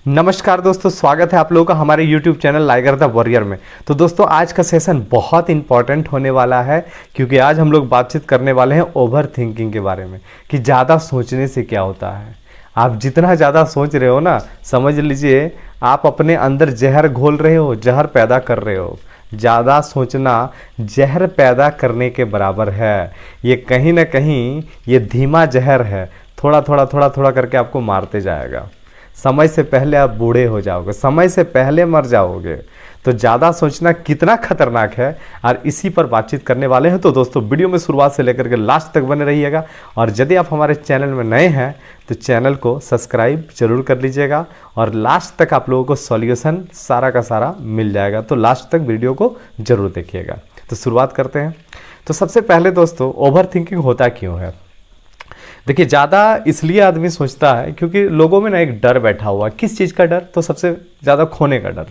नमस्कार दोस्तों, स्वागत है आप लोगों का हमारे YouTube channel liger the warrior में। तो दोस्तों आज का सेशन बहुत इंपॉर्टेंट होने वाला है क्योंकि आज हम लोग बातचीत करने वाले हैं ओवर थिंकिंग के बारे में कि ज़्यादा सोचने से क्या होता है। आप जितना ज़्यादा सोच रहे हो ना, समझ लीजिए आप अपने अंदर जहर घोल रहे हो, जहर पैदा कर रहे हो। ज़्यादा सोचना जहर पैदा करने के बराबर है। ये कहीं ना कहीं ये धीमा जहर है, थोड़ा थोड़ा करके आपको मारते जाएगा। समय से पहले आप बूढ़े हो जाओगे, समय से पहले मर जाओगे। तो ज़्यादा सोचना कितना खतरनाक है और इसी पर बातचीत करने वाले हैं। तो दोस्तों वीडियो में शुरुआत से लेकर के लास्ट तक बने रहिएगा और यदि आप हमारे चैनल में नए हैं तो चैनल को सब्सक्राइब जरूर कर लीजिएगा और लास्ट तक आप लोगों को सॉल्यूशन सारा का सारा मिल जाएगा। तो लास्ट तक वीडियो को जरूर देखिएगा। तो शुरुआत करते हैं। तो सबसे पहले दोस्तों ओवर थिंकिंग होता क्यों है? देखिए, ज़्यादा इसलिए आदमी सोचता है क्योंकि लोगों में ना एक डर बैठा हुआ। किस चीज़ का डर? तो सबसे ज़्यादा खोने का डर।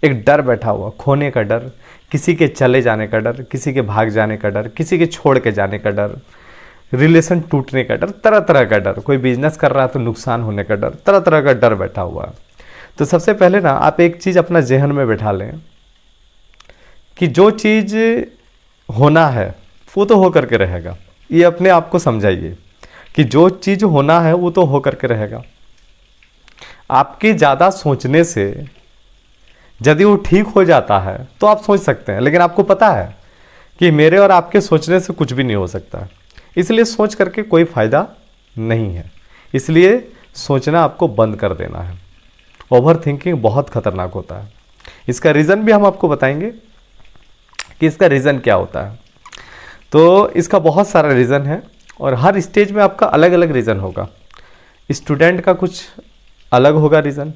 एक डर बैठा हुआ, खोने का डर, किसी के चले जाने का डर, किसी के भाग जाने का डर, किसी के छोड़ के जाने का डर, रिलेशन टूटने का डर, तरह तरह का डर। कोई बिजनेस कर रहा है तो नुकसान होने का डर, तरह तरह का डर बैठा हुआ है। तो सबसे पहले ना आप एक चीज़ अपना जहन में बैठा लें कि जो चीज़ होना है वो तो हो करके रहेगा। ये अपने आप को समझाइए कि जो चीज़ होना है वो तो हो करके रहेगा। आपके ज़्यादा सोचने से यदि वो ठीक हो जाता है तो आप सोच सकते हैं, लेकिन आपको पता है कि मेरे और आपके सोचने से कुछ भी नहीं हो सकता। इसलिए सोच करके कोई फ़ायदा नहीं है। इसलिए सोचना आपको बंद कर देना है। ओवर थिंकिंग बहुत खतरनाक होता है। इसका रीज़न भी हम आपको बताएंगे कि इसका रीज़न क्या होता है। तो इसका बहुत सारा रीज़न है और हर स्टेज में आपका अलग अलग रीज़न होगा। स्टूडेंट का कुछ अलग होगा रीज़न,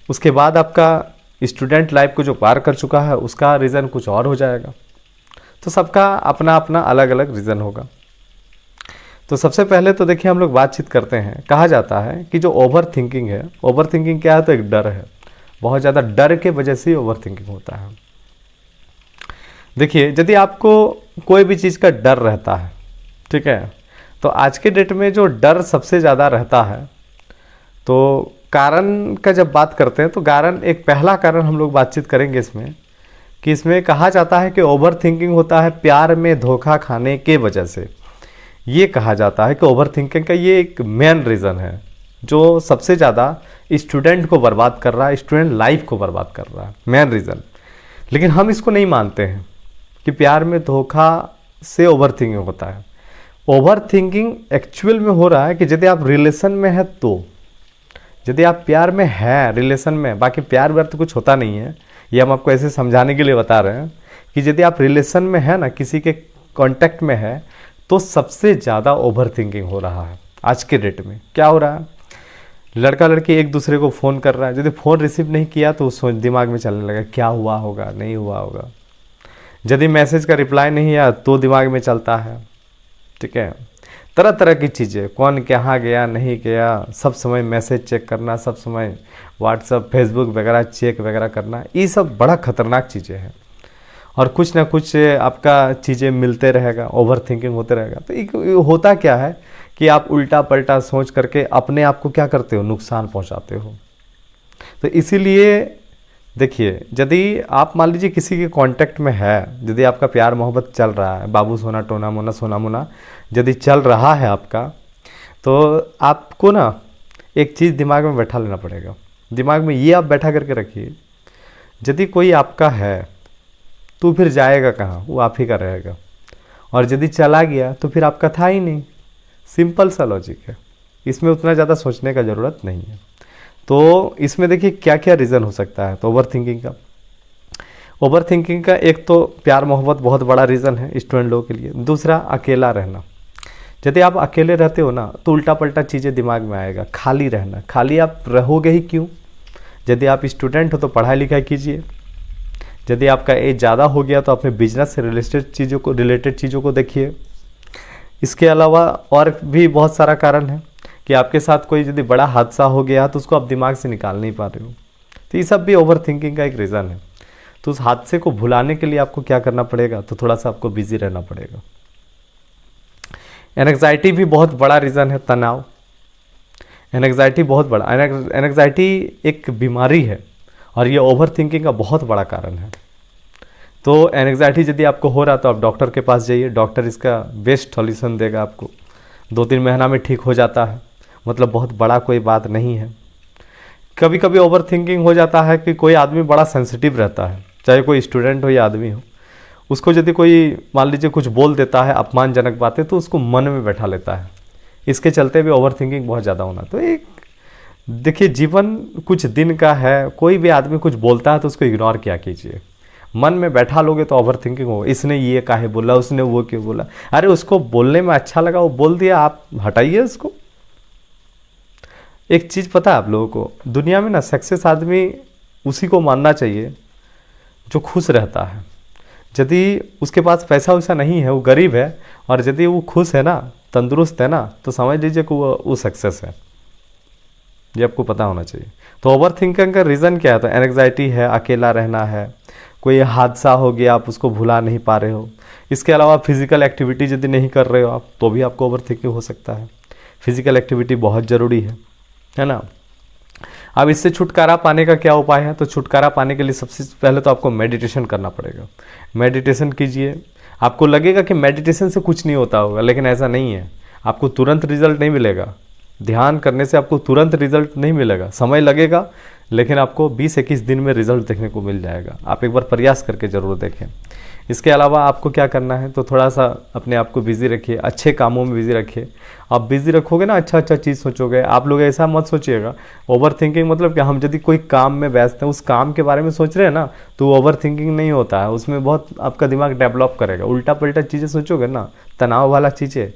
उसके बाद आपका स्टूडेंट लाइफ को जो पार कर चुका है उसका रीज़न कुछ और हो जाएगा। तो सबका अपना अपना अलग अलग रीज़न होगा। तो सबसे पहले तो देखिए हम लोग बातचीत करते हैं। कहा जाता है कि जो ओवर थिंकिंग है, ओवर थिंकिंग क्या है? तो एक डर है। बहुत ज़्यादा डर के वजह से ओवर थिंकिंग होता है। देखिए, यदि आपको कोई भी चीज़ का डर रहता है, ठीक है, तो आज के डेट में जो डर सबसे ज़्यादा रहता है, तो कारण का जब बात करते हैं तो कारण, एक पहला कारण हम लोग बातचीत करेंगे इसमें कि इसमें कहा जाता है कि ओवर थिंकिंग होता है प्यार में धोखा खाने के वजह से। ये कहा जाता है कि ओवर थिंकिंग का ये एक मेन रीज़न है जो सबसे ज़्यादा स्टूडेंट को बर्बाद कर रहा है, स्टूडेंट लाइफ को बर्बाद कर रहा है, मेन रीज़न। लेकिन हम इसको नहीं मानते हैं कि प्यार में धोखा से ओवर थिंकिंग होता है। ओवर थिंकिंग एक्चुअल में हो रहा है कि यदि आप रिलेशन में है, तो यदि आप प्यार में है, रिलेशन में, बाकी प्यार व्यार तो कुछ होता नहीं है, ये हम आपको ऐसे समझाने के लिए बता रहे हैं कि यदि आप रिलेशन में है ना, किसी के कांटेक्ट में है, तो सबसे ज़्यादा ओवर थिंकिंग हो रहा है। आज के डेट में क्या हो रहा है? लड़का लड़की एक दूसरे को फ़ोन कर रहा है, यदि फ़ोन रिसीव नहीं किया तो सोच दिमाग में चलने लगा क्या हुआ होगा, नहीं हुआ होगा। यदि मैसेज का रिप्लाई नहीं आया तो दिमाग में चलता है, ठीक है। तरह तरह की चीज़ें, कौन कहाँ गया नहीं गया, सब समय मैसेज चेक करना, सब समय व्हाट्सअप फेसबुक वगैरह चेक वगैरह करना, ये सब बड़ा खतरनाक चीज़ें हैं। और कुछ ना कुछ आपका चीज़ें मिलते रहेगा, ओवर थिंकिंग होते रहेगा। तो ये होता क्या है कि आप उल्टा पलटा सोच करके अपने आप को क्या करते हो? नुकसान पहुँचाते हो। तो इसीलिए देखिए, यदि आप मान लीजिए किसी के कांटेक्ट में है, यदि आपका प्यार मोहब्बत चल रहा है, बाबू सोना टोना मोना सोना मोना यदि चल रहा है आपका, तो आपको ना एक चीज़ दिमाग में बैठा लेना पड़ेगा। दिमाग में ये आप बैठा करके रखिए, यदि कोई आपका है तो फिर जाएगा कहाँ? वो आप ही का रहेगा। और यदि चला गया तो फिर आपका था ही नहीं। सिंपल सा लॉजिक है, इसमें उतना ज़्यादा सोचने का ज़रूरत नहीं है। तो इसमें देखिए क्या क्या रीज़न हो सकता है। तो ओवर थिंकिंग का एक तो प्यार मोहब्बत बहुत बड़ा रीज़न है स्टूडेंट लोगों के लिए। दूसरा अकेला रहना। यदि आप अकेले रहते हो ना तो उल्टा पल्टा चीज़ें दिमाग में आएगा। खाली रहना, खाली आप रहोगे ही क्यों? यदि आप स्टूडेंट हो तो पढ़ाई लिखाई कीजिए। यदि आपका एज ज़्यादा हो गया तो अपने बिजनेस से रिलेटेड चीज़ों को देखिए। इसके अलावा और भी बहुत सारा कारण है कि आपके साथ कोई यदि बड़ा हादसा हो गया तो उसको आप दिमाग से निकाल नहीं पा रहे हो। तो ये सब भी ओवर थिंकिंग का एक रीज़न है। तो उस हादसे को भुलाने के लिए आपको क्या करना पड़ेगा? तो थोड़ा सा आपको बिजी रहना पड़ेगा। एंग्जाइटी भी बहुत बड़ा रीज़न है, तनाव। एनग्जाइटी बहुत बड़ा, एनग्जाइटी एक बीमारी है और ये ओवर थिंकिंग का बहुत बड़ा कारण है। तो एनग्जाइटी यदि आपको हो रहा तो आप डॉक्टर के पास जाइए, डॉक्टर इसका बेस्ट सॉल्यूशन देगा आपको। 2-3 महीना में ठीक हो जाता है, मतलब बहुत बड़ा कोई बात नहीं है। कभी कभी ओवर थिंकिंग हो जाता है कि कोई आदमी बड़ा सेंसिटिव रहता है, चाहे कोई स्टूडेंट हो या आदमी हो, उसको यदि कोई मान लीजिए कुछ बोल देता है अपमानजनक बातें तो उसको मन में बैठा लेता है। इसके चलते भी ओवर थिंकिंग बहुत ज़्यादा होना। तो एक देखिए, जीवन कुछ दिन का है, कोई भी आदमी कुछ बोलता है तो उसको इग्नोर क्या कीजिए। मन में बैठा लोगे तो ओवर थिंकिंग हो, इसने ये काहे बोला, उसने वो क्यों बोला। अरे उसको बोलने में अच्छा लगा, वो बोल दिया, आप हटाइए उसको। एक चीज़ पता है आप लोगों को, दुनिया में ना सक्सेस आदमी उसी को मानना चाहिए जो खुश रहता है। यदि उसके पास पैसा वैसा नहीं है, वो गरीब है, और यदि वो खुश है ना, तंदुरुस्त है ना, तो समझ लीजिए कि वो सक्सेस है। ये आपको पता होना चाहिए। तो ओवर थिंकिंग का रीज़न क्या है? तो एंग्जाइटी है, अकेला रहना है, कोई हादसा हो गया आप उसको भुला नहीं पा रहे हो। इसके अलावा फिजिकल एक्टिविटी यदि नहीं कर रहे हो आप तो भी आपको ओवर थिंकिंग हो सकता है। फिजिकल एक्टिविटी बहुत ज़रूरी है ना। अब इससे छुटकारा पाने का क्या उपाय है? तो छुटकारा पाने के लिए सबसे पहले तो आपको मेडिटेशन करना पड़ेगा। मेडिटेशन कीजिए। आपको लगेगा कि मेडिटेशन से कुछ नहीं होता होगा, लेकिन ऐसा नहीं है। आपको तुरंत रिजल्ट नहीं मिलेगा, ध्यान करने से आपको तुरंत रिजल्ट नहीं मिलेगा, समय लगेगा, लेकिन आपको 20-21 दिन में रिजल्ट देखने को मिल जाएगा। आप एक बार प्रयास करके ज़रूर देखें। इसके अलावा आपको क्या करना है? तो थोड़ा सा अपने आप को बिज़ी रखिए, अच्छे कामों में बिज़ी रखिए। आप बिज़ी रखोगे ना, अच्छा चीज़ सोचोगे। आप लोग ऐसा मत सोचिएगा ओवर थिंकिंग मतलब कि हम यदि कोई काम में व्यस्त हैं, उस काम के बारे में सोच रहे हैं ना, तो ओवर थिंकिंग नहीं होता है। उसमें बहुत आपका दिमाग डेवलप करेगा। उल्टा पुल्टा चीज़ें सोचोगे ना, तनाव वाला चीज़ें,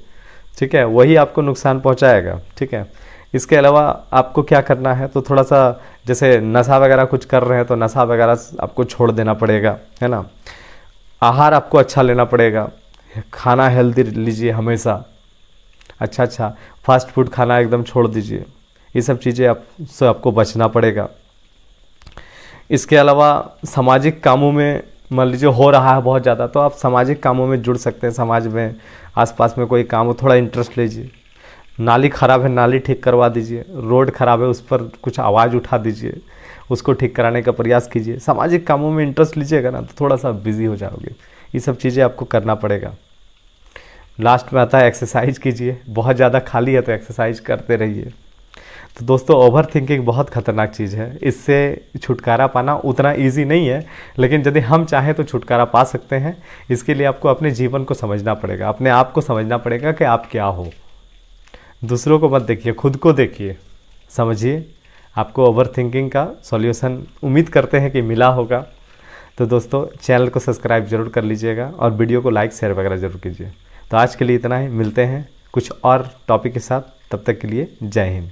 ठीक है, वही आपको नुकसान पहुँचाएगा। ठीक है। इसके अलावा आपको क्या करना है? तो थोड़ा सा जैसे नशा वगैरह कुछ कर रहे हैं तो नशा वगैरह आपको छोड़ देना पड़ेगा, है ना। आहार आपको अच्छा लेना पड़ेगा, खाना हेल्दी लीजिए हमेशा। अच्छा फास्ट फूड खाना एकदम छोड़ दीजिए। ये सब चीज़ें से आपको बचना पड़ेगा। इसके अलावा सामाजिक कामों में मान लीजिए हो रहा है बहुत ज़्यादा, तो आप सामाजिक कामों में जुड़ सकते हैं। समाज में आसपास में कोई काम हो, थोड़ा इंटरेस्ट लीजिए। नाली ख़राब है, नाली ठीक करवा दीजिए। रोड ख़राब है, उस पर कुछ आवाज़ उठा दीजिए, उसको ठीक कराने का प्रयास कीजिए। सामाजिक कामों में इंटरेस्ट लीजिएगा ना, तो थोड़ा सा बिजी हो जाओगे। ये सब चीज़ें आपको करना पड़ेगा। लास्ट में आता है एक्सरसाइज कीजिए। बहुत ज़्यादा खाली है तो एक्सरसाइज करते रहिए। तो दोस्तों, ओवर थिंकिंग बहुत ख़तरनाक चीज़ है। इससे छुटकारा पाना उतना ईजी नहीं है, लेकिन यदि हम चाहें तो छुटकारा पा सकते हैं। इसके लिए आपको अपने जीवन को समझना पड़ेगा, अपने आप को समझना पड़ेगा कि आप क्या हो। दूसरों को मत देखिए, खुद को देखिए, समझिए। आपको ओवर थिंकिंग का सॉल्यूशन उम्मीद करते हैं कि मिला होगा। तो दोस्तों, चैनल को सब्सक्राइब जरूर कर लीजिएगा और वीडियो को लाइक शेयर वगैरह जरूर कीजिए। तो आज के लिए इतना ही, मिलते हैं कुछ और टॉपिक के साथ। तब तक के लिए जय हिंद।